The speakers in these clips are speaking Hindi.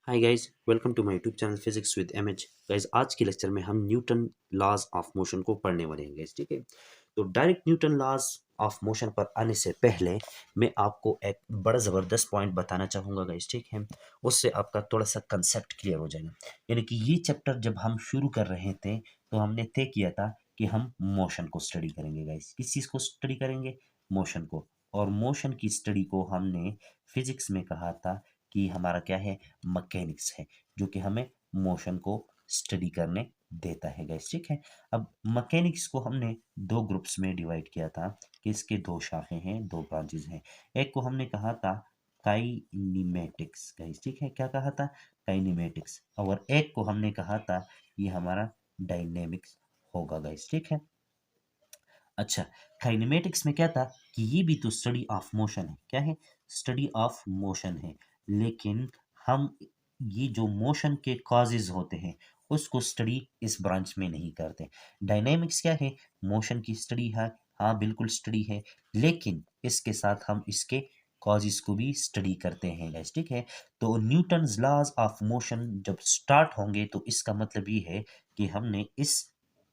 Hi guys, welcome to my YouTube channel physics with MH. Guys, आज के लेक्चर में हम न्यूटन लॉज ऑफ मोशन को पढ़ने वाले हैं गाइस। ठीक है, तो direct Newton laws of motion पर आने से पहले मैं आपको एक बड़ा ज़बरदस्त पॉइंट बताना चाहूँगा गाइस। ठीक है, उससे आपका थोड़ा सा कंसेप्ट क्लियर हो जाएगा। यानी कि ये चैप्टर जब हम शुरू कर रहे थे तो हमने तय किया था कि हम मोशन को स्टडी करेंगे गाइस। किस चीज़ को स्टडी करेंगे? मोशन को। और मोशन की स्टडी को हमने फिजिक्स में कहा था कि हमारा क्या है, मैकेनिक्स है, जो कि हमें मोशन को स्टडी करने देता है गाइस। ठीक है, अब मैकेनिक्स को हमने दो ग्रुप्स में डिवाइड किया था कि इसके दो शाखें हैं, दो ब्रांचेस हैं। एक को हमने कहा था काइनीमेटिक्स गाइस। ठीक है, क्या कहा था? काइनीमेटिक्स। और एक को हमने कहा था ये हमारा डायनेमिक्स होगा गाइस। ठीक है, अच्छा, काइनेमेटिक्स में क्या था कि ये भी तो स्टडी ऑफ मोशन है। क्या है? स्टडी ऑफ मोशन है। लेकिन हम ये जो मोशन के कॉजेज होते हैं उसको स्टडी इस ब्रांच में नहीं करते। डायनेमिक्स क्या है? मोशन की स्टडी है। हाँ, बिल्कुल स्टडी है, लेकिन इसके साथ हम इसके कॉजेज को भी स्टडी करते हैं गाइस। ठीक है, तो न्यूटन्स लॉज ऑफ मोशन जब स्टार्ट होंगे तो इसका मतलब ये है कि हमने इस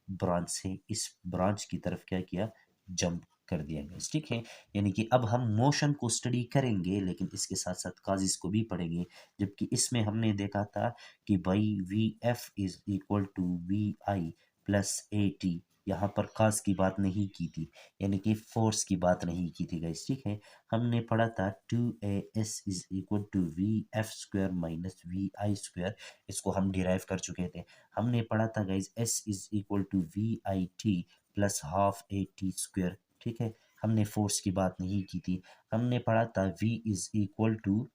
ब्रांच से इस ब्रांच की तरफ क्या किया, जंप कर दिया गाइस। ठीक है, यानी कि अब हम मोशन को स्टडी करेंगे लेकिन इसके साथ साथ काजेस को भी पढ़ेंगे। जबकि इसमें हमने देखा था कि भाई v f is equal to v i plus a t, यहाँ पर काज की बात नहीं की थी, यानी कि फोर्स की बात नहीं की थी गाइस। ठीक है, हमने पढ़ा था two a s is equal to v f square minus v i square, इसको हम डिराइव कर चुके थे। हमने पढ़ा था guys s is equal to v i t plus half a t square. ठीक है, हमने फोर्स की बात नहीं की थी। हमने पढ़ा था v is equal to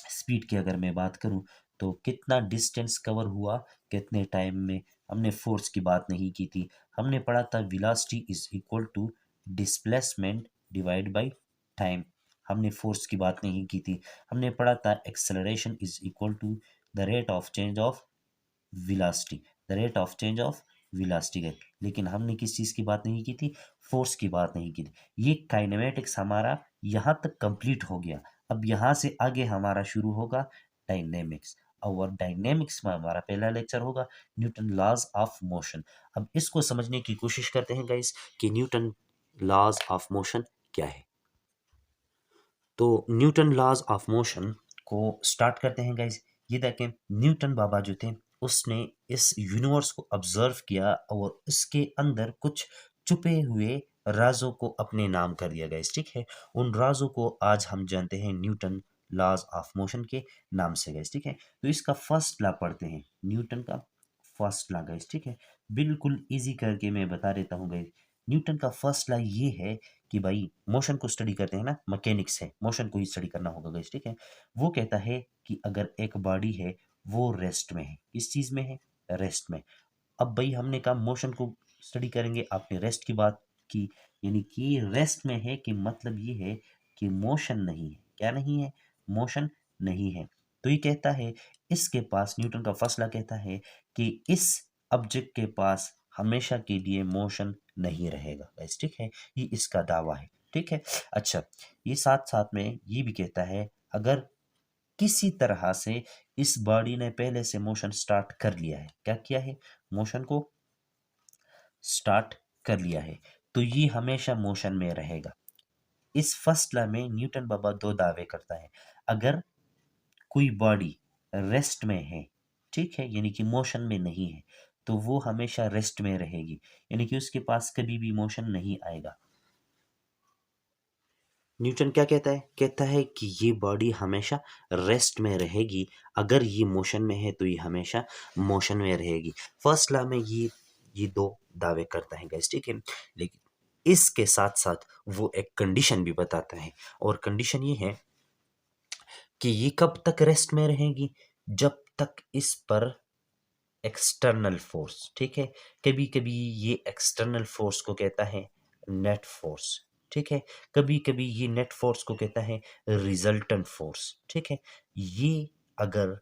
speed की अगर मैं बात करूं तो कितना डिस्टेंस कवर हुआ कितने टाइम में, हमने फोर्स की बात नहीं की थी। हमने पढ़ा था velocity is equal to displacement divide by time, हमने फोर्स की बात नहीं की थी। हमने पढ़ा था acceleration is equal to the rate of change of velocity, the rate of change of velocity है। लेकिन हमने किस चीज़ की बात नहीं की थी? फोर्स की बात नहीं की थी। ये काइनेमेटिक्स हमारा यहाँ तक कंप्लीट हो गया। अब यहाँ से आगे हमारा शुरू होगा डायनेमिक्स, और डायनेमिक्स में हमारा पहला लेक्चर होगा न्यूटन लॉज ऑफ मोशन। अब इसको समझने की कोशिश करते हैं गाइस कि न्यूटन लॉज ऑफ मोशन क्या है। तो न्यूटन लॉज ऑफ मोशन को स्टार्ट करते हैं गाइस। ये देखें, न्यूटन बाबा जो थे उसने इस यूनिवर्स को ऑब्जर्व किया और इसके अंदर कुछ छुपे हुए राजों को अपने नाम कर दिया गाइस। ठीक है, उन राजों को आज हम जानते हैं न्यूटन लॉज ऑफ मोशन के नाम से गाइस। ठीक है, तो इसका फर्स्ट लॉ पढ़ते हैं, न्यूटन का फर्स्ट लॉ गाइस। ठीक है, बिल्कुल इजी करके मैं बता देता हूँ गाइस। न्यूटन का फर्स्ट लॉ ये है कि भाई मोशन को स्टडी करते हैं ना, मैकेनिक्स है, मोशन को ही स्टडी करना होगा गाइस। ठीक है, वो कहता है कि अगर एक बॉडी है वो रेस्ट में है, किस चीज में है? रेस्ट में। अब भाई हमने कहा मोशन को स्टडी करेंगे, आपने रेस्ट की बात की, यानी कि रेस्ट में है कि मतलब ये है कि मोशन नहीं है। क्या नहीं है? मोशन नहीं है। तो ये कहता है, इसके पास न्यूटन का फर्स्ट लॉ कहता है कि इस ऑब्जेक्ट के पास हमेशा के लिए मोशन नहीं रहेगा गाइस। ठीक है, ये इसका दावा है। ठीक है, अच्छा, ये साथ साथ में ये भी कहता है अगर किसी तरह से इस बॉडी ने पहले से मोशन स्टार्ट कर लिया है, क्या किया है? मोशन को स्टार्ट कर लिया है, तो ये हमेशा मोशन में रहेगा। इस फर्स्ट लॉ में न्यूटन बाबा दो दावे करता है। अगर कोई बॉडी रेस्ट में है, ठीक है, यानी कि मोशन में नहीं है, तो वो हमेशा रेस्ट में रहेगी, यानी कि उसके पास कभी भी मोशन नहीं आएगा। न्यूटन क्या कहता है? कहता है कि ये बॉडी हमेशा रेस्ट में रहेगी, अगर ये मोशन में है तो ये हमेशा मोशन में रहेगी। फर्स्ट लॉ में ये दो दावे करता है गाइस। ठीक है, लेकिन इसके साथ साथ वो एक कंडीशन भी बताता है, और कंडीशन ये है कि ये कब तक रेस्ट में रहेगी? जब तक इस पर एक्सटर्नल फोर्स, ठीक है, कभी कभी ये एक्सटर्नल फोर्स को कहता है नेट फोर्स। ठीक है, कभी कभी ये नेट फोर्स को कहता है रिजल्टेंट फोर्स। ठीक है, ये अगर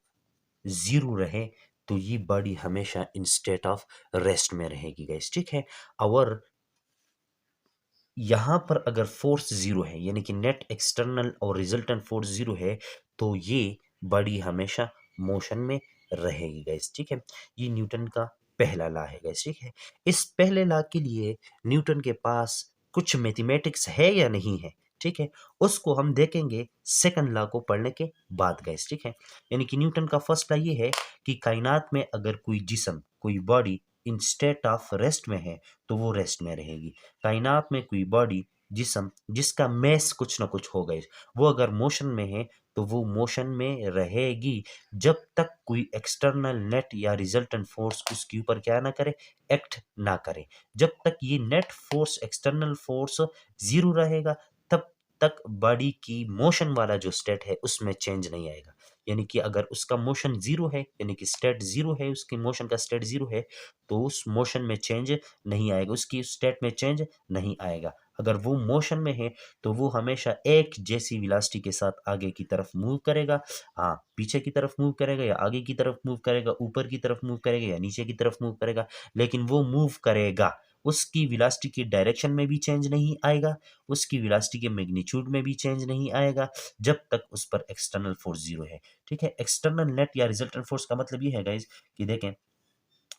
जीरो रहे तो ये बॉडी हमेशा इन स्टेट ऑफ रेस्ट में रहेगी गाइस। ठीक है, और यहाँ पर अगर फोर्स जीरो है, यानी कि नेट एक्सटर्नल और रिजल्टेंट फोर्स जीरो है, तो ये बॉडी हमेशा मोशन में रहेगी गाइस, ठीक है। ये न्यूटन का पहला लॉ है गाइस, ठीक है। इस पहले लॉ के लिए न्यूटन के पास कुछ मैथमेटिक्स है या नहीं है, ठीक है, उसको हम देखेंगे सेकंड लॉ को पढ़ने के बाद गाइस, ठीक है। यानी कि न्यूटन का फर्स्ट लॉ ये है कि कायनात में अगर कोई जिस्म, कोई body in state of rest में है तो वो रेस्ट में रहेगी। कायनात में कोई बॉडी, जिस्म जिसका मैस कुछ ना कुछ हो गए, वो अगर मोशन में है तो वो मोशन में रहेगी जब तक कोई एक्सटर्नल नेट या रिजल्टेंट फोर्स उसके ऊपर क्या ना करे, एक्ट ना करे। जब तक ये net force, external force zero रहेगा, तब तक बॉडी की मोशन वाला जो स्टेट है उसमें चेंज नहीं आएगा। यानी कि अगर उसका मोशन जीरो है, यानी कि स्टेट जीरो है, उसकी मोशन का स्टेट जीरो है, तो उस मोशन में चेंज नहीं आएगा, उसकी स्टेट में चेंज नहीं आएगा। अगर वो मोशन में है तो वो हमेशा एक जैसी वेलोसिटी के साथ आगे की तरफ मूव करेगा। हाँ, पीछे की तरफ मूव करेगा या आगे की तरफ मूव करेगा, ऊपर की तरफ मूव करेगा या नीचे की तरफ मूव करेगा, लेकिन वो मूव करेगा। उसकी वेलोसिटी की डायरेक्शन में भी चेंज नहीं आएगा, उसकी वेलोसिटी के मैग्नीट्यूड में भी चेंज नहीं आएगा, जब तक उस पर एक्सटर्नल फोर्स जीरो है, ठीक है। एक्सटर्नल नेट या रिजल्टेंट फोर्स का मतलब ये है गाइस कि देखें,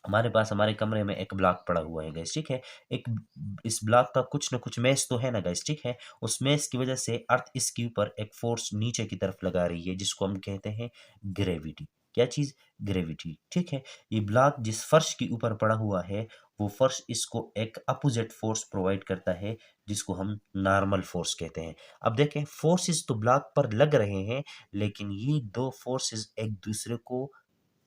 हमारे पास हमारे कमरे में एक ब्लॉक पड़ा हुआ है गाइस, ठीक है। एक इस ब्लॉक का कुछ ना कुछ मैस तो है ना गाइस, ठीक है। उस मैस की वजह से अर्थ इसके ऊपर एक फोर्स नीचे की तरफ लगा रही है जिसको हम कहते हैं ग्रेविटी। क्या चीज? ग्रेविटी, ठीक है। ये ब्लॉक जिस फर्श के ऊपर पड़ा हुआ है, वो फर्श इसको एक अपोजिट फोर्स प्रोवाइड करता है जिसको हम नॉर्मल फोर्स कहते हैं। अब देखें, फोर्सेस तो ब्लॉक पर लग रहे हैं, लेकिन ये दो फोर्सेस एक दूसरे को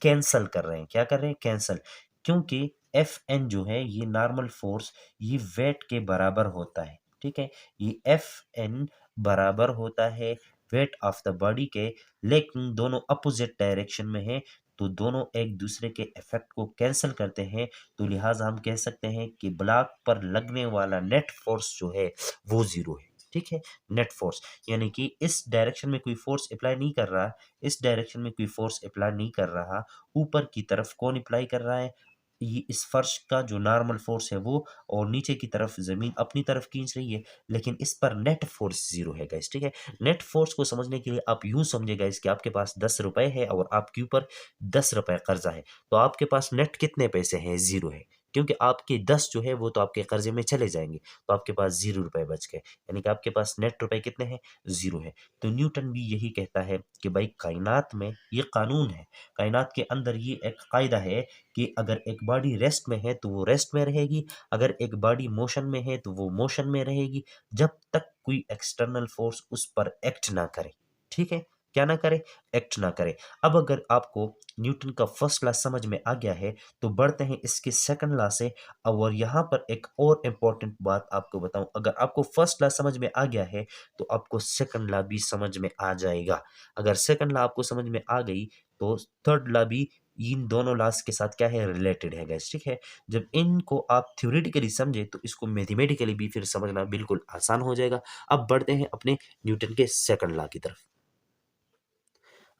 कैंसल कर रहे हैं। क्या कर रहे हैं? कैंसल। क्योंकि एफ एन जो है, ये नॉर्मल फोर्स, ये वेट के बराबर होता है, ठीक है। ये एफ एन बराबर होता है वेट ऑफ द बॉडी के, लेकिन दोनों अपोजिट डायरेक्शन में है, तो दोनों एक दूसरे के इफेक्ट को कैंसिल करते हैं। तो लिहाजा हम कह सकते हैं कि ब्लॉक पर लगने वाला नेट फोर्स जो है वो जीरो है, ठीक है। नेट फोर्स यानी कि इस डायरेक्शन में कोई फोर्स अप्लाई नहीं कर रहा, इस डायरेक्शन में कोई फोर्स अप्लाई नहीं कर रहा, ऊपर की तरफ कौन अप्लाई कर रहा है? ये इस फर्श का जो नॉर्मल फोर्स है वो, और नीचे की तरफ जमीन अपनी तरफ खींच रही है, लेकिन इस पर नेट फोर्स जीरो है गाइस, ठीक है। नेट फोर्स को समझने के लिए आप यूं समझे गाइस कि आपके पास 10 रुपए है और आपके ऊपर 10 रुपए कर्जा है, तो आपके पास नेट कितने पैसे हैं? जीरो है, क्योंकि आपके 10 जो है वो तो आपके कर्जे में चले जाएंगे, तो आपके पास 0 रुपए बच गए, यानी कि आपके पास नेट रुपए कितने हैं? जीरो है। तो न्यूटन भी यही कहता है कि भाई कायनात में ये कानून है, कायनात के अंदर ये एक कायदा है कि अगर एक बॉडी रेस्ट में है तो वो रेस्ट में रहेगी, अगर एक बॉडी मोशन में है तो वो मोशन में रहेगी, जब तक कोई एक्सटर्नल फोर्स उस पर एक्ट ना करे, ठीक है। क्या ना करे? एक्ट ना करे। अब अगर आपको न्यूटन का फर्स्ट लॉ समझ में आ गया है, तो बढ़ते हैं इसके सेकंड लॉ से। और यहाँ पर एक और इम्पोर्टेंट बात आपको बताऊं, अगर आपको फर्स्ट लॉ समझ में आ गया है तो आपको सेकंड लॉ भी समझ में आ जाएगा। अगर सेकंड लॉ आपको समझ में आ गई तो थर्ड लॉ भी इन दोनों लॉस के साथ क्या है? रिलेटेड है गाइस, ठीक है। जब इनको आप थ्योरेटिकली समझे तो इसको मैथमेटिकली भी फिर समझना बिल्कुल आसान हो जाएगा। अब बढ़ते हैं अपने न्यूटन के सेकंड लॉ की तरफ।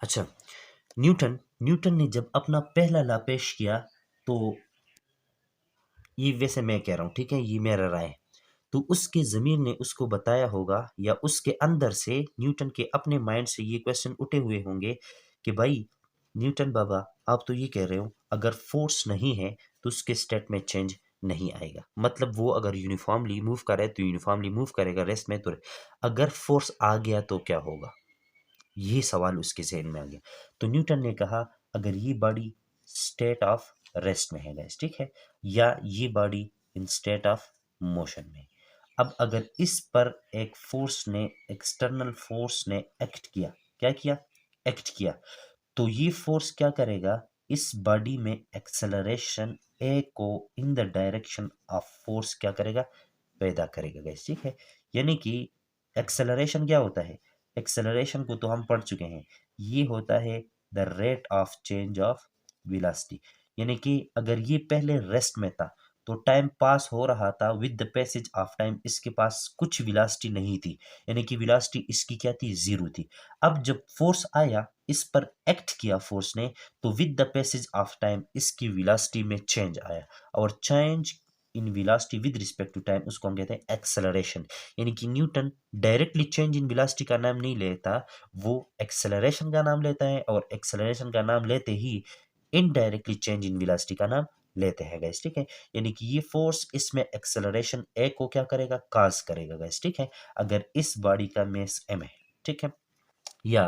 अच्छा, न्यूटन न्यूटन ने जब अपना पहला लॉ पेश किया, तो ये वैसे मैं कह रहा हूँ, ठीक है, ये मेरा राय है, तो उसके ज़मीर ने उसको बताया होगा, या उसके अंदर से न्यूटन के अपने माइंड से ये क्वेश्चन उठे हुए होंगे कि भाई न्यूटन बाबा, आप तो ये कह रहे हो अगर फोर्स नहीं है तो उसके स्टेट में चेंज नहीं आएगा, मतलब वो अगर यूनिफॉर्मली मूव करे तो यूनिफॉर्मली मूव करेगा, रेस्ट में तो अगर फोर्स आ गया तो क्या होगा? ये सवाल उसके ज़हन में आ गया। तो न्यूटन ने कहा, अगर ये बॉडी स्टेट ऑफ रेस्ट में है गाइस, ठीक है, या ये body in state of motion में, अब अगर इस पर एक फोर्स ने, एक्सटर्नल फोर्स ने एक्ट किया, क्या किया? एक्ट किया, तो ये फोर्स क्या करेगा? इस बॉडी में एक्सेलरेशन ए को in the direction of force क्या करेगा? पैदा करेगा गाइस, ठीक है। यानी कि एक्सेलरेशन क्या होता है? एक्सेलरेशन को तो हम पढ़ चुके हैं, ये होता है the rate of change of velocity. यानी कि अगर ये पहले रेस्ट में था तो टाइम पास हो रहा था, with the passage of time इसके पास कुछ वेलोसिटी नहीं थी, यानी कि वेलोसिटी इसकी क्या थी? जीरो थी। अब जब फोर्स आया, इस पर एक्ट किया फोर्स ने, तो with the passage of time इसकी वेलोसिटी में चेंज आया, और change in velocity with respect to time उसको हम कहते हैं एक्सेलरेशन। यानी कि Newton directly change in velocity का नाम नहीं लेता, वो एक्सेलरेशन का नाम लेता है, और एक्सेलरेशन का नाम लेते ही इनडायरेक्टली चेंज इन वेलोसिटी का नाम लेते हैं गाइस, ठीक है। यानी कि ये फोर्स इसमें एक्सेलरेशन ए को क्या करेगा, काज करेगा गाइस, ठीक है, अगर इस बॉडी का मास m है, ठीक है। या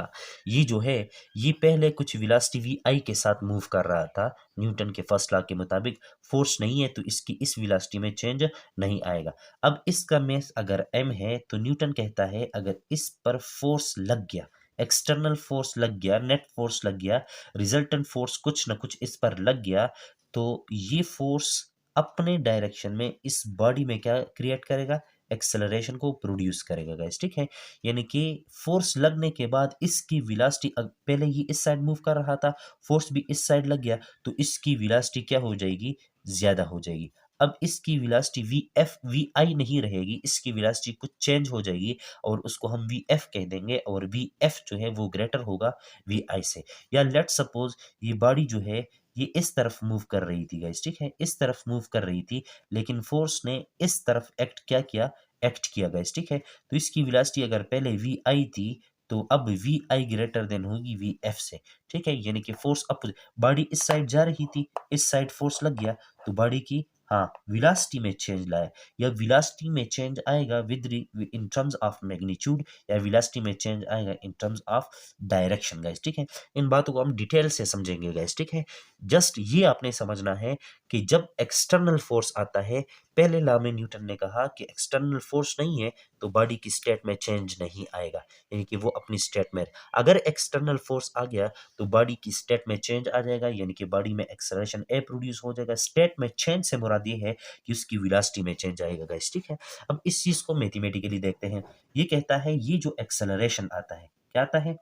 ये जो है, ये पहले कुछ वेलोसिटी वी आई के साथ मूव कर रहा था, न्यूटन के फर्स्ट लॉ के मुताबिक फोर्स नहीं है तो इसकी इस वेलोसिटी में चेंज नहीं आएगा। अब इसका मास अगर m है तो न्यूटन कहता है अगर इस पर फोर्स लग गया, एक्सटर्नल फोर्स लग गया, नेट फोर्स लग गया, रिजल्टेंट फोर्स कुछ ना कुछ इस पर लग गया, तो ये फोर्स अपने डायरेक्शन में इस बॉडी में क्या क्रिएट करेगा, एक्सेलरेशन को प्रोड्यूस करेगा गाइस, ठीक है। यानी कि फोर्स लगने के बाद इसकी वेलोसिटी, पहले ये इस साइड मूव कर रहा था, फोर्स भी इस साइड लग गया, तो इसकी वेलोसिटी क्या हो जाएगी, ज्यादा हो जाएगी। अब इसकी वेलोसिटी वी एफ वी आई नहीं रहेगी, इसकी वेलोसिटी कुछ चेंज हो जाएगी और उसको हम वी एफ कह देंगे, और वी एफ जो है वो ग्रेटर होगा वी आई से। या लेट सपोज ये बॉडी जो है ये इस तरफ मूव कर रही थी गाइस, ठीक है, इस तरफ मूव कर रही थी, लेकिन फोर्स ने इस तरफ एक्ट किया गाइस, ठीक है। तो इसकी वेलोसिटी अगर पहले वी आई थी, तो अब वी आई ग्रेटर देन होगी वी एफ से, ठीक है। यानी कि फोर्स अप, बॉडी इस साइड जा रही थी, इस साइड फोर्स लग गया, तो बॉडी की, हाँ, वेलोसिटी में चेंज लाया, या वेलोसिटी में चेंज आएगा with in terms of magnitude, या वेलोसिटी में चेंज आएगा in terms of direction guys, ठीक है। इन बातों को हम डिटेल से समझेंगे गाइस, ठीक है। जस्ट ये आपने समझना है कि जब एक्सटर्नल फोर्स आता है, पहले लॉ में न्यूटन ने कहा कि एक्सटर्नल फोर्स नहीं है तो बॉडी की स्टेट में चेंज नहीं आएगा, यानी कि वो अपनी स्टेट में, अगर एक्सटर्नल फोर्स आ गया तो बॉडी की स्टेट में चेंज आ जाएगा, यानी कि बॉडी में एक्सेलरेशन ए प्रोड्यूस हो जाएगा। स्टेट में चेंज से मुराद ये है कि उसकी वेलोसिटी में चेंज आएगा गाइस, ठीक है। अब इस चीज को मैथमेटिकली देखते हैं। ये कहता है ये जो एक्सेलरेशन आता है, क्या आता है,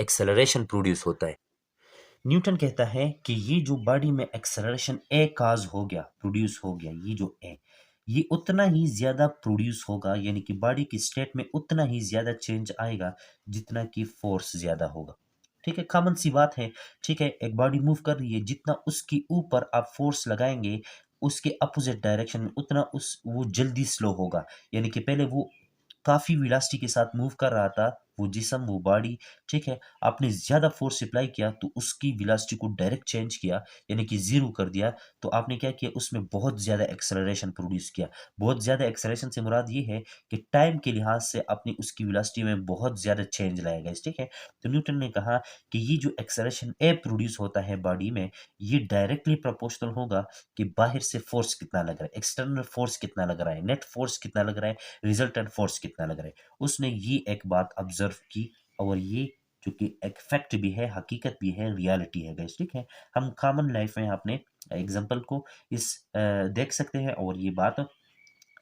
एक्सेलरेशन प्रोड्यूस होता है। न्यूटन कहता है कि ये जो बॉडी में एक्सेलरेशन ए काज हो गया, प्रोड्यूस हो गया, ये जो ए, ये उतना ही ज्यादा प्रोड्यूस होगा, यानी कि बॉडी की स्टेट में उतना ही ज्यादा चेंज आएगा जितना कि फोर्स ज्यादा होगा, ठीक है। कॉमन सी बात है, ठीक है, एक बॉडी मूव कर रही है, जितना उसके ऊपर आप फोर्स लगाएंगे उसके अपोजिट डायरेक्शन में उतना उस वो जल्दी स्लो होगा। यानी कि पहले वो काफी वेलोसिटी के साथ मूव कर रहा था, वो जिस्म, वो बॉडी, ठीक है, आपने ज्यादा फोर्स अप्लाई किया तो उसकी वेलोसिटी को डायरेक्ट चेंज किया, यानी कि जीरो कर दिया, तो आपने क्या किया, उसमें बहुत ज्यादा एक्सेलरेशन प्रोड्यूस किया। बहुत ज्यादा एक्सेलरेशन से मुराद ये है कि टाइम के लिहाज से आपने उसकी वेलोसिटी में बहुत ज्यादा चेंज लाया गया, ठीक है। तो न्यूटन ने कहा कि ये जो एक्सेलरेशन ए प्रोड्यूस होता है बॉडी में, ये डायरेक्टली प्रोपोर्शनल होगा कि बाहर से फोर्स कितना लग रहा है, एक्सटर्नल फोर्स कितना लग रहा है, नेट फोर्स कितना लग रहा है, रिजल्टेंट फोर्स कितना लग रहा है। उसने ये एक बात ऑब्जर्व की, और ये जो कि एक फैक्ट भी है, हकीकत भी है, रियलिटी है गाइस, ठीक है। हम कॉमन लाइफ में अपने एग्जांपल को देख सकते हैं और ये बात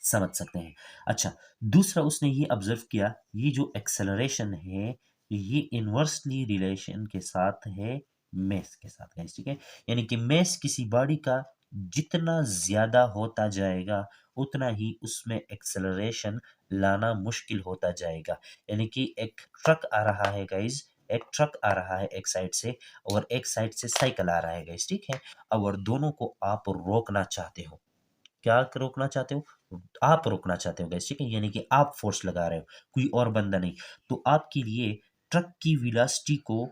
समझ सकते हैं। अच्छा, दूसरा उसने ये ऑब्जर्व किया, ये जो एक्सेलरेशन है ये इन्वर्सली रिलेशन के साथ है मेस के साथ गाइस, ठीक है। यानी कि मेस किसी बॉडी का जितना ज्यादा होता जाएगा उतना ही उसमें एक्सेलरेशन लाना मुश्किल होता जाएगा। यानी कि एक ट्रक आ रहा है गाइस, एक ट्रक आ रहा है एक साइड से, और एक साइड से साइकिल आ रहा है गाइस, ठीक है। और दोनों को आप रोकना चाहते हो, क्या रोकना चाहते हो, आप रोकना चाहते हो गैस, ठीक है, यानी कि आप फोर्स लगा रहे हो, कोई और बंदा नहीं। तो आपके लिए ट्रक की वेलोसिटी को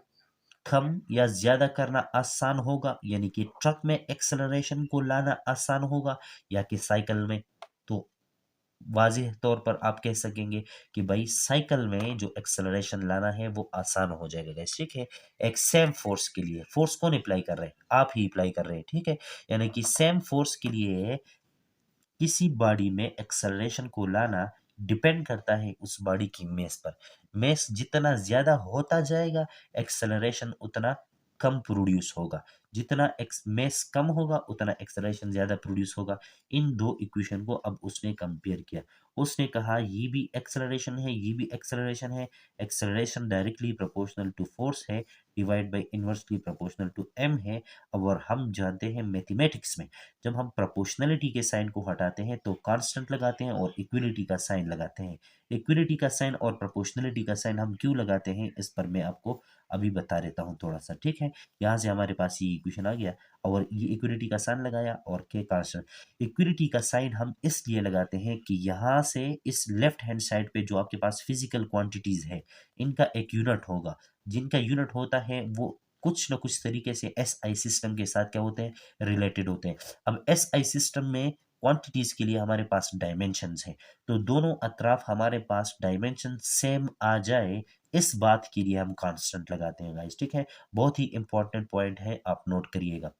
कम या ज्यादा करना आसान होगा, यानी कि ट्रक में एक्सेलरेशन को लाना आसान होगा, या कि साइकिल में। तो वाज़ेह तौर पर आप कह सकेंगे कि भाई साइकिल में जो एक्सेलरेशन लाना है वो आसान हो जाएगा गाइस, ठीक है। एक सेम फोर्स के लिए फोर्स कौन अप्लाई कर रहे हैं, आप ही अप्लाई कर रहे हैं, ठीक है। यानी कि सेम फोर्स के लिए किसी बॉडी में एक्सेलरेशन को लाना डिपेंड करता है उस बॉडी की मेस पर। मेस जितना ज्यादा होता जाएगा एक्सेलरेशन उतना कम प्रोड्यूस होगा, जितना मेस कम होगा उतना एक्सेलरेशन ज्यादा प्रोड्यूस होगा। इन दो इक्वेशन को अब उसने कंपेयर किया, उसने कहा ये भी एक्सेलरेशन है, ये भी एक्सेलरेशन है, acceleration directly proportional to force है, divide by inversely proportional to m है। और हम जानते हैं मैथमेटिक्स में जब हम प्रोपोर्शनलिटी के साइन को हटाते हैं तो कांस्टेंट लगाते हैं और इक्विलिटी का साइन लगाते हैं। इक्विलिटी का साइन और प्रोपोर्शनलिटी का साइन हम क्यों लगाते हैं इस पर मैं आपको अभी बता देता हूँ थोड़ा सा, ठीक है। यहाँ से हमारे पास ये इक्वेशन आ गया। और ये इक्विडिटी का साइन लगाया और के कांस्टेंट। इक्विडिटी का साइन हम इसलिए लगाते हैं कि यहाँ से इस लेफ्ट हैंड साइड पे जो आपके पास फिजिकल क्वांटिटीज है, इनका एक यूनिट होगा, जिनका यूनिट होता है वो कुछ न कुछ तरीके से एस आई सिस्टम के साथ क्या होते हैं, रिलेटेड होते हैं। अब एस आई सिस्टम में क्वांटिटीज के लिए हमारे पास डायमेंशंस हैं, तो दोनों अतराफ हमारे पास डायमेंशन सेम आ जाए, इस बात के लिए हम कांस्टेंट लगाते हैं गाइस, ठीक है। बहुत ही इंपॉर्टेंट पॉइंट है, आप नोट करिएगा।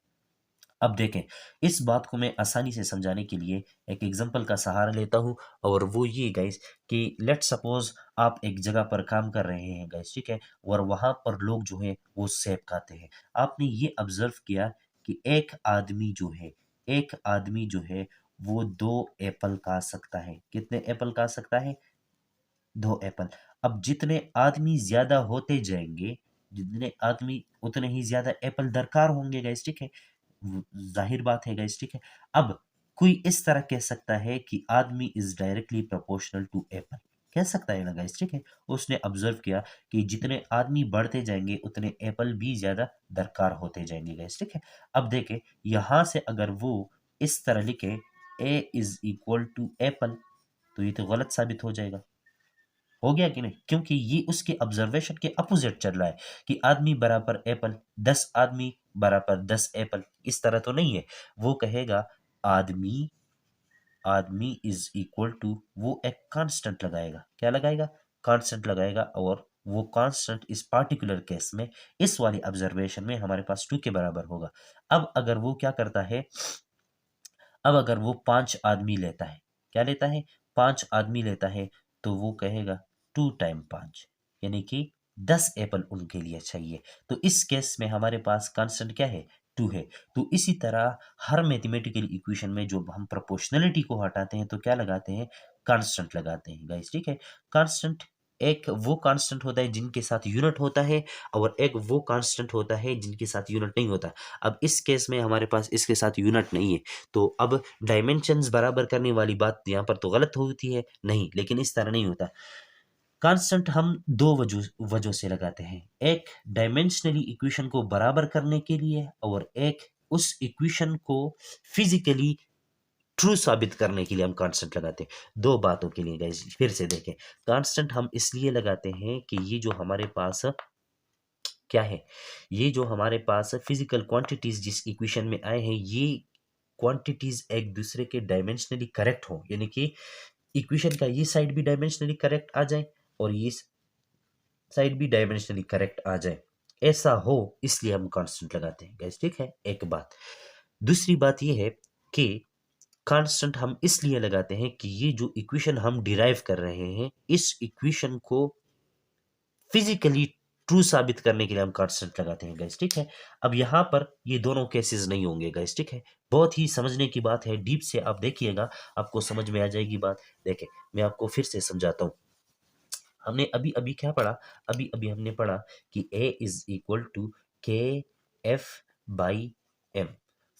अब देखें, इस बात को मैं आसानी से समझाने के लिए एक एग्जांपल का सहारा लेता हूं, और वो ये गाइस कि लेट सपोज आप एक जगह पर काम कर रहे हैं गाइस, ठीक है, और वहां पर लोग जो है वो सेब खाते हैं। आपने ये ऑब्जर्व किया कि एक आदमी जो है वो 2 एप्पल खा सकता है। कितने एप्पल खा सकता है? 2 एप्पल। अब जितने आदमी ज्यादा होते जाएंगे, जितने आदमी उतने ही ज्यादा एप्पल दरकार होंगे गाइस, ठीक है। जाहिर बात है गाइस, ठीक है। अब कोई इस तरह कह सकता है कि आदमी is directly proportional to apple, कह सकता है ना गाइस, ठीक है। उसने ऑब्जर्व किया कि जितने आदमी बढ़ते जाएंगे उतने एप्पल भी ज्यादा दरकार होते जाएंगे गाइस, ठीक है। अब देखें, यहां से अगर वो इस तरह लिखे ए इज इक्वल टू एप्पल, तो ये तो गलत साबित हो जाएगा। हो गया कि नहीं? क्योंकि ये उसके ऑब्जर्वेशन के अपोजिट चल रहा है कि आदमी बराबर एप्पल, 10 आदमी बराबर 10 एप्पल, इस तरह तो नहीं है। वो कहेगा आदमी आदमी इज इक्वल टू, वो एक कांस्टेंट लगाएगा। क्या लगाएगा? कांस्टेंट लगाएगा, और वो कांस्टेंट इस पार्टिकुलर केस में, इस वाली ऑब्जर्वेशन में हमारे पास 2 के बराबर होगा। अब अगर वो क्या करता है, अब अगर वो 5 आदमी लेता है, क्या लेता है? 5 आदमी लेता है, तो वो कहेगा 2 टाइम 5, यानी कि 10 एप्पल उनके लिए चाहिए। तो इस केस में हमारे पास कांस्टेंट क्या है? 2 है। तो इसी तरह हर मैथमेटिकल इक्वेशन में जो हम प्रोपोर्शनलिटी को हटाते हैं तो क्या लगाते हैं? कांस्टेंट लगाते हैं गाइस, ठीक है। कांस्टेंट एक वो कांस्टेंट होता है जिनके साथ यूनिट होता है, और एक वो कांस्टेंट होता है जिनके साथ यूनिट नहीं होता। अब इस केस में हमारे पास इसके साथ यूनिट नहीं है, तो अब डायमेंशंस बराबर करने वाली बात यहाँ पर तो गलत होती है नहीं, लेकिन इस तरह नहीं होता। कांस्टेंट हम 2 वजह से लगाते हैं, एक डायमेंशनली इक्वेशन को बराबर करने के लिए, और एक उस इक्वेशन को फिजिकली ट्रू साबित करने के लिए हम कांस्टेंट लगाते हैं। 2 बातों के लिए गाइस, फिर से देखें। कांस्टेंट हम इसलिए लगाते हैं कि ये जो हमारे पास क्या है, ये जो हमारे पास फिजिकल क्वांटिटीज जिस इक्वेशन में आए हैं, ये क्वांटिटीज एक दूसरे के डायमेंशनली करेक्ट हो, यानी कि इक्वेशन का ये साइड भी डायमेंशनली करेक्ट आ जाए और ये साइड भी डायमेंशनली करेक्ट आ जाए, ऐसा हो, इसलिए हम कांस्टेंट लगाते हैं गाइस, ठीक है। एक बात। दूसरी बात ये है कि कांस्टेंट हम इसलिए लगाते हैं कि ये जो इक्वेशन हम डिराइव कर रहे हैं, इस इक्वेशन को फिजिकली ट्रू साबित करने के लिए हम कांस्टेंट लगाते हैं गाइस, ठीक है। अब यहाँ पर ये दोनों केसेस नहीं होंगे गाइस, ठीक है। बहुत ही समझने की बात है, डीप से आप देखिएगा, आपको समझ में आ जाएगी बात। देखें, मैं आपको फिर से समझाता हूँ। हमने अभी अभी क्या पढ़ा? अभी अभी हमने पढ़ा कि ए इज इक्वल टू के एफ बाई एम।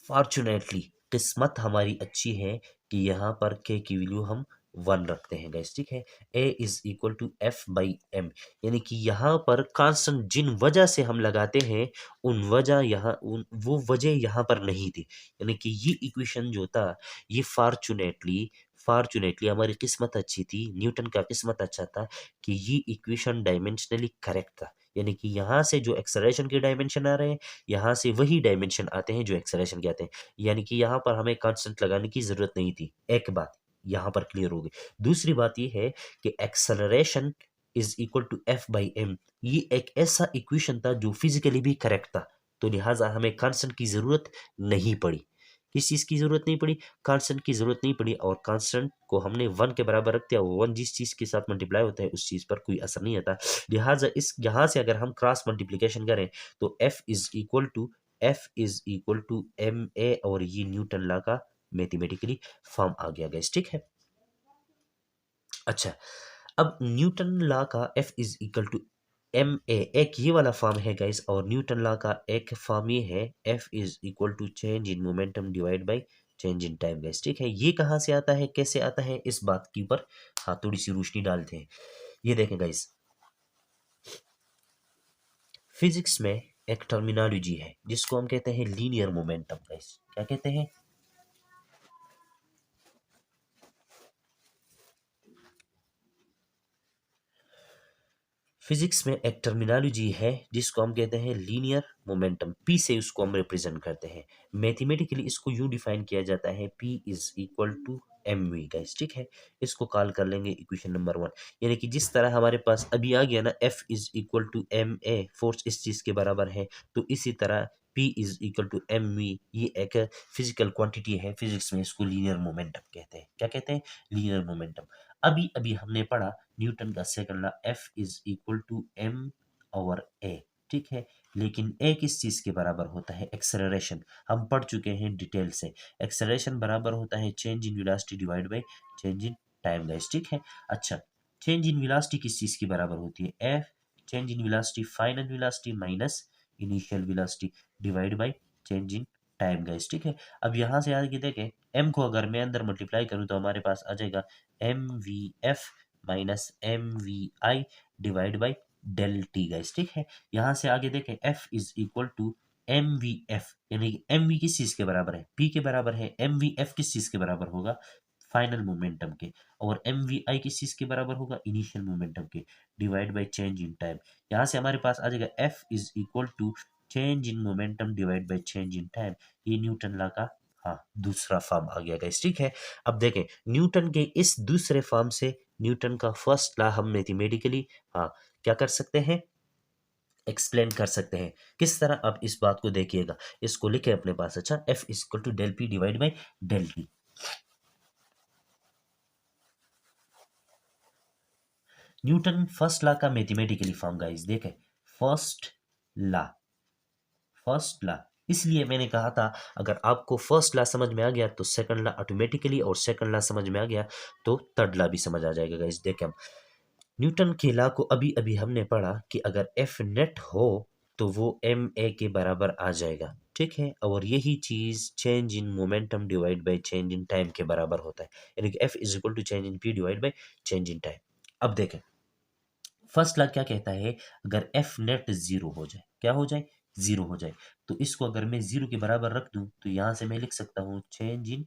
फॉर्चुनेटली किस्मत हमारी अच्छी है कि यहाँ पर के की वैल्यू हम 1 रखते हैं गाइस, ठीक है। A is equal to F by m, यानी कि यहाँ पर कांस्टेंट जिन वजह से हम लगाते हैं, वो वजह यहाँ पर नहीं थी, यानी कि ये इक्वेशन जो था, ये फॉर्चुनेटली हमारी किस्मत अच्छी थी, न्यूटन का किस्मत अच्छा था कि ये इक्वेशन डायमेंशनली करेक्ट था, यानी कि यहाँ से जो एक्सेलरेशन के डायमेंशन आ रहे हैं, यहाँ से वही डायमेंशन आते हैं जो एक्सेलरेशन के आते हैं, यानी कि यहाँ पर हमें कांस्टेंट लगाने की जरूरत नहीं थी। एक बात यहाँ पर क्लियर होगी। दूसरी बात ये है कि acceleration is equal to F by M, ये एक ऐसा इक्वेशन था जो फिजिकली भी करेक्ट था, तो लिहाजा हमें कांस्टेंट की जरूरत नहीं पड़ी। किस चीज की जरूरत नहीं पड़ी? कांस्टेंट की जरूरत नहीं पड़ी, और कांस्टेंट को हमने 1 के बराबर रख दिया। 1 जिस चीज के साथ मल्टीप्लाई होता है उस चीज पर कोई असर नहीं आता। लिहाजा इस यहाँ से अगर हम क्रॉस मल्टीप्लीकेशन करें तो F is equal to M A, और ये न्यूटन लॉ का मैथमेटिकली फॉर्म आ गया गाइस, ठीक है। अच्छा, अब न्यूटन लॉ का F is equal to M A एक ये वाला फॉर्म है गाइस, और न्यूटन लॉ का एक फॉर्म ये है F is equal to change in momentum divide by change in time guys, ठीक है। ये कहाँ से आता है, कैसे आता है, इस बात के ऊपर हाँ थोड़ी सी रोशनी डालते हैं। ये देखें गाइस, फिजिक्स में एक टर्मिनोलॉजी है जिसको हम कहते हैं लीनियर मोमेंटम। गाइस क्या कहते हैं? फिजिक्स में एक टर्मिनोलॉजी है जिसको हम कहते हैं लीनियर मोमेंटम। पी से उसको हम रिप्रेजेंट करते हैं। मैथमेटिकली इसको यूं डिफाइन किया जाता है, P is equal to M V. Guys ठीक है, इसको कॉल कर लेंगे इक्वेशन नंबर 1। यानी कि जिस तरह हमारे पास अभी आ गया ना, F is equal to M A, force इस चीज के बराबर है, तो इसी तरह P is equal to M V, ये एक फिजिकल क्वांटिटी है। फिजिक्स में इसको लीनियर मोमेंटम कहते हैं। क्या कहते हैं? Linear momentum. अभी अभी हमने पढ़ा न्यूटन का second law, f is equal to m over a. ठीक है, लेकिन ए किस चीज के बराबर होता है? एक्सेलरेशन। हम पढ़ चुके हैं डिटेल से, एक्सेलरेशन बराबर होता है change in velocity divide by change in time. Guys ठीक है। अच्छा, चेंज इन वेलोसिटी किस चीज की बराबर होती है? F change in velocity final velocity minus initial velocity divide by change in time. Guys ठीक है। अब यहाँ से आगे देखें, एम को अगर मैं अंदर मल्टीप्लाई करूँ तो हमारे पास आ जाएगा M we F minus M we I divide by del T. Guys ठीक है। यहाँ से आगे देखें, F is equal to M we F, यानी कि एम वी किस चीज के बराबर है? पी के बराबर है। एम वी एफ किस चीज के बराबर होगा? फाइनल मोमेंटम के। और एम वी आई किस चीज के बराबर होगा? इनिशियल मोमेंटम के, divide by change in time. यहाँ से हमारे पास आ जाएगा F is equal to change in momentum divide by change in time. ये न्यूटन लॉ का हाँ दूसरा फॉर्म आ गया। गाइस ठीक है। अब देखें, न्यूटन के इस दूसरे फॉर्म से न्यूटन का फर्स्ट लॉ हम मैथमेटिकली हाँ क्या कर सकते हैं? एक्सप्लेन कर सकते हैं। किस तरह? अब इस बात को देखिएगा, इसको लिखे अपने पास। अच्छा, F equal to del P divide by del T. Newton first law का मैथमेटिकली फॉर्म। गाइस देखें, फर्स्ट लॉ, फर्स्ट लॉ, इसलिए मैंने कहा था अगर आपको फर्स्ट लॉ समझ में आ गया तो सेकंड लॉ ऑटोमेटिकली, और सेकंड लॉ समझ में आ गया तो थर्ड लॉ भी समझ आ जाएगा। गाइस देखें, हम न्यूटन के लॉ को अभी अभी हमने पढ़ा कि अगर एफ नेट हो तो वो एम ए के बराबर आ जाएगा। ठीक है, और यही चीज change in momentum divide by change in time के बराबर होता है, यानी कि F is equal to change in P divide by change in time. अब देखें, फर्स्ट लॉ क्या कहता है? अगर एफ नेट जीरो हो जाए, क्या हो जाए? जीरो हो जाए, तो इसको अगर मैं जीरो के बराबर रख दूं तो यहां से मैं लिख सकता हूं change in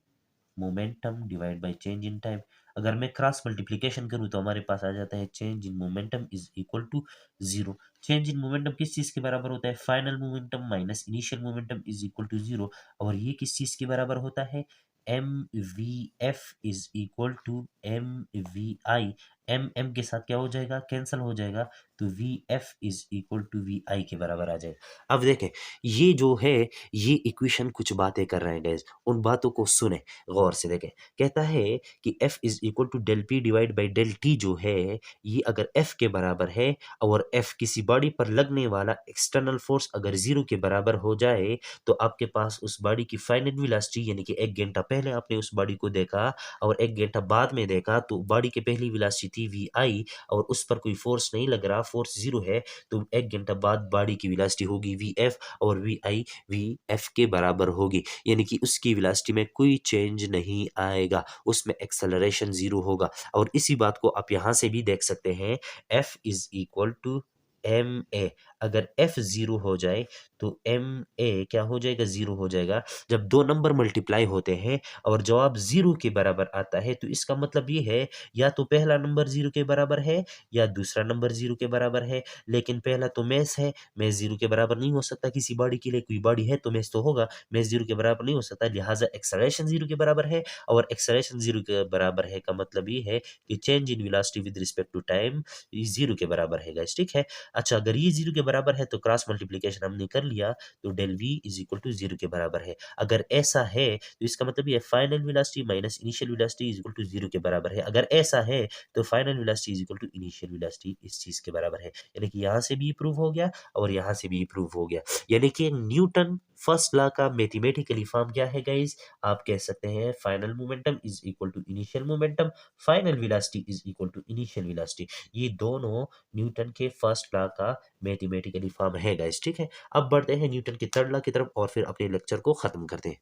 momentum divide by change in time. अगर मैं क्रॉस मल्टीप्लिकेशन करूं तो हमारे पास आ जाता है change in momentum is equal to zero. Change in momentum किस चीज के बराबर होता है? Final momentum minus initial momentum is equal to zero. और ये किस चीज के बराबर होता है? M we f is equal to M we i. M m के साथ क्या हो जाएगा? कैंसल हो जाएगा, तो v f is equal to v i के बराबर आ जाएगा। अब देखें, ये जो है ये इक्वेशन कुछ बातें कर रहे हैं गाइस, उन बातों को सुने गौर से। देखें, कहता है कि F is equal to del P divide by del T जो है, ये अगर F के बराबर है और F किसी बॉडी पर लगने वाला एक्सटर्नल फोर्स अगर जीरो के बराबर हो जाए, तो आपके पास उस बॉडी की फाइनल वेलोसिटी, यानी कि 1 घंटा पहले आपने उस बॉडी को देखा और 1 घंटा बाद में देखा, तो बॉडी की पहली वेलोसिटी थी वी आई और उस पर कोई फोर्स नहीं लग रहा, फोर्स जीरो है, तो 1 घंटा बाद बॉडी की वेलोसिटी होगी वी एफ, और वी आई वी एफ के बराबर होगी, यानी कि उसकी वेलोसिटी में कोई चेंज नहीं आएगा, उसमें एक्सेलरेशन जीरो होगा। और इसी बात को आप यहाँ से भी देख सकते हैं, F is equal to M A. अगर एफ जीरो हो जाए तो एम ए क्या हो जाएगा? जीरो हो जाएगा। जब दो नंबर मल्टीप्लाई होते हैं और जवाब जीरो के बराबर आता है, तो इसका मतलब ये है या तो पहला नंबर जीरो के बराबर है या दूसरा नंबर जीरो के बराबर है। लेकिन पहला तो मैस है, मैस जीरो के बराबर नहीं हो सकता किसी बॉडी के लिए। कोई बॉडी है तो मैस तो होगा, मैस जीरो के बराबर नहीं हो सकता, लिहाजा एक्सेलरेशन जीरो के बराबर है। और एक्सेलरेशन जीरो के बराबर है का मतलब ये है कि change in velocity with respect to time zero के बराबर है। गाइस ठीक है। अच्छा, अगर ये जीरो के बराबर है तो क्रॉस मल्टीप्लिकेशन हमने कर लिया, तो del V is equal to zero के बराबर है। अगर ऐसा है तो इसका मतलब ये final velocity minus initial velocity is equal to zero के बराबर है। अगर ऐसा है तो final velocity is equal to initial velocity इस चीज के बराबर है। यानी कि यहाँ से भी प्रूव हो गया और यहाँ से भी प्रूव हो गया। यानी कि न्यूटन फर्स्ट लॉ का मैथमेटिकली फॉर्म क्या है गाइस? आप कह सकते हैं final momentum is equal to initial momentum, final velocity is equal to initial velocity. ये दोनों न्यूटन के फर्स्ट लॉ का मैथमेटिकली फॉर्म है गाइस। ठीक है। अब बढ़ते हैं न्यूटन के थर्ड लॉ की तरफ और फिर अपने लेक्चर को खत्म करते हैं।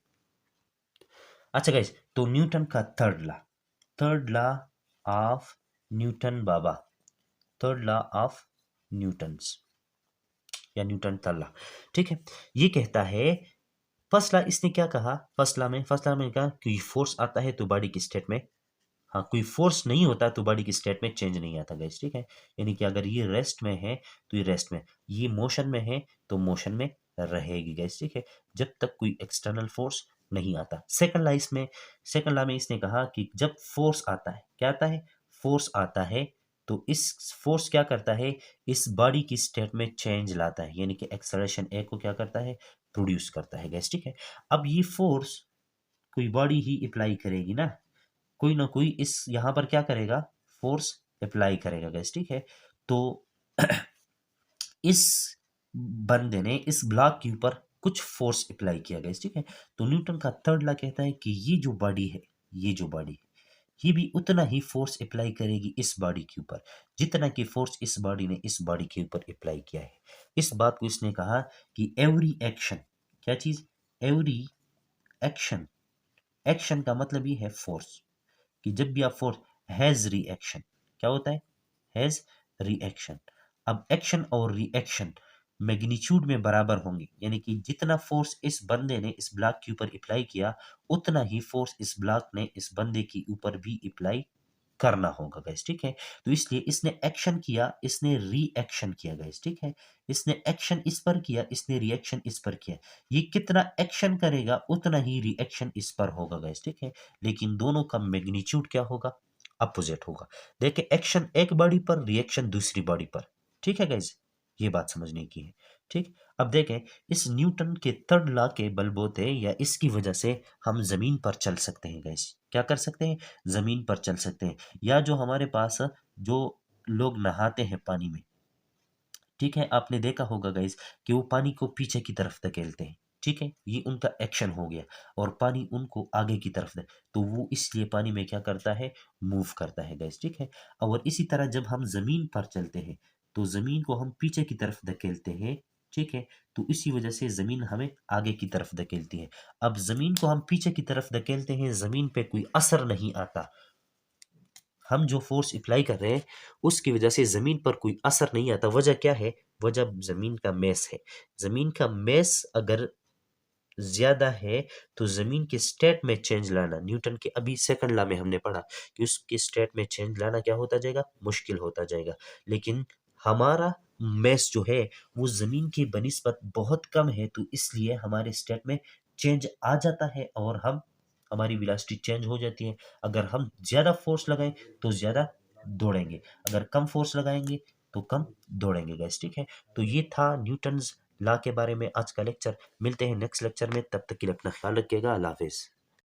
अच्छा गाइस, तो न्यूटन का third law of Newton Baba, third law of Newton's. या न्यूटन थर्ड लॉ। ठीक है, ये कहता है फर्स्ट लॉ, इसने क्या कहा फर्स्ट लॉ में कहा कि फोर्स आता है तो बॉडी की स्टेट में, हाँ कोई फोर्स नहीं होता तो बॉडी की स्टेट में चेंज नहीं आता गाइस। ठीक है, यानी कि अगर ये रेस्ट में है तो ये रेस्ट में, ये मोशन में है तो मोशन में रहेगी गाइस। ठीक है, जब तक कोई एक्सटर्नल फोर्स नहीं आता। सेकंड लॉ में इसने कहा कि जब फोर्स आता है, क्या आता है, फोर्स आता है, तो इस फोर्स क्या करता है, इस बॉडी की स्टेट में चेंज लाता है, यानी कि एक्सेलरेशन ए को क्या करता है, प्रोड्यूस करता है गाइस। ठीक है, अब ये फोर्स कोई बॉडी ही अप्लाई करेगी ना, कोई ना कोई इस यहाँ पर क्या करेगा, फोर्स अप्लाई करेगा गाइस। ठीक है, तो इस बंदे ने इस ब्लॉक के ऊपर कुछ फोर्स अप्लाई किया गाइस। ठीक है, तो न्यूटन का थर्ड लॉ कहता है कि ये जो बॉडी है, ये जो बॉडी है, ये भी उतना ही फोर्स अप्लाई करेगी इस बॉडी के ऊपर, जितना कि फोर्स इस बॉडी ने इस बॉडी के ऊपर अप्लाई किया है। इस बात को इसने कहा कि एवरी एक्शन, क्या चीज, एवरी एक्शन, एक्शन का मतलब ये है फोर्स, कि जब भी आप फोर्स, हैज रिएक्शन, क्या होता है, हैज रिएक्शन। अब एक्शन और रिएक्शन मैग्नीट्यूड में बराबर होंगे, यानी कि जितना फोर्स इस बंदे ने इस ब्लॉक के ऊपर अप्लाई किया, उतना ही फोर्स इस ब्लॉक ने इस बंदे के ऊपर भी अप्लाई करना होगा गाइस। ठीक है, तो इसलिए इसने एक्शन किया, इसने रिएक्शन किया गाइस। ठीक है, इसने एक्शन इस पर किया, इसने रिएक्शन इस पर किया, ये कितना एक्शन करेगा उतना ही रिएक्शन इस पर होगा गाइस। ठीक है, लेकिन दोनों का मैग्नीट्यूड क्या होगा, अपोजिट होगा। देखिए, एक्शन एक बॉडी पर, रिएक्शन दूसरी बॉडी पर। ठीक है गाइस, ये बात समझने की है। ठीक, अब देखें, इस न्यूटन के थर्ड लॉ के बलबूते या इसकी वजह से हम जमीन पर चल सकते हैं गाइस। क्या कर सकते हैं, जमीन पर चल सकते हैं, या जो हमारे पास जो लोग नहाते हैं पानी में, ठीक है, आपने देखा होगा गाइस कि वो पानी को पीछे की तरफ धकेलते हैं। ठीक है, ये उनका एक्शन हो गया, और पानी उनको आगे की तरफ दे, तो वो इसलिए पानी में क्या करता है, मूव करता है गाइस। ठीक है, और इसी तरह जब हम जमीन पर चलते हैं तो जमीन को हम पीछे की तरफ धकेलते हैं। ठीक है, तो इसी वजह से जमीन हमें आगे की तरफ धकेलती है। अब जमीन को हम पीछे की तरफ धकेलते हैं, जमीन पे कोई असर नहीं आता, हम जो फोर्स अप्लाई कर रहे हैं उसकी वजह से ज़मीन पर कोई असर नहीं आता। वजह क्या है, वजह ज़मीन का मेस है। ज़मीन का मेस अगर ज़्यादा है तो ज़मीन के स्टेट में चेंज लाना, न्यूटन के अभी सेकंड लॉ में हमने पढ़ा कि उसके स्टेट में चेंज लाना क्या होता जाएगा, मुश्किल होता जाएगा। लेकिन हमारा मेस जो है वो ज़मीन की बनिस्बत बहुत कम है, तो इसलिए हमारे स्टेट में चेंज आ जाता है और हम, हमारी वेलोसिटी चेंज हो जाती है। अगर हम ज़्यादा फोर्स लगाएं तो ज़्यादा दौड़ेंगे, अगर कम फोर्स लगाएंगे तो कम दौड़ेंगे गाइस। ठीक है, तो ये था न्यूटन्स लॉ के बारे में आज का लेक्चर। मिलते हैं नेक्स्ट लेक्चर में, तब तक के लिए अपना ख्याल रखिएगा। अल्लाह हाफिज़।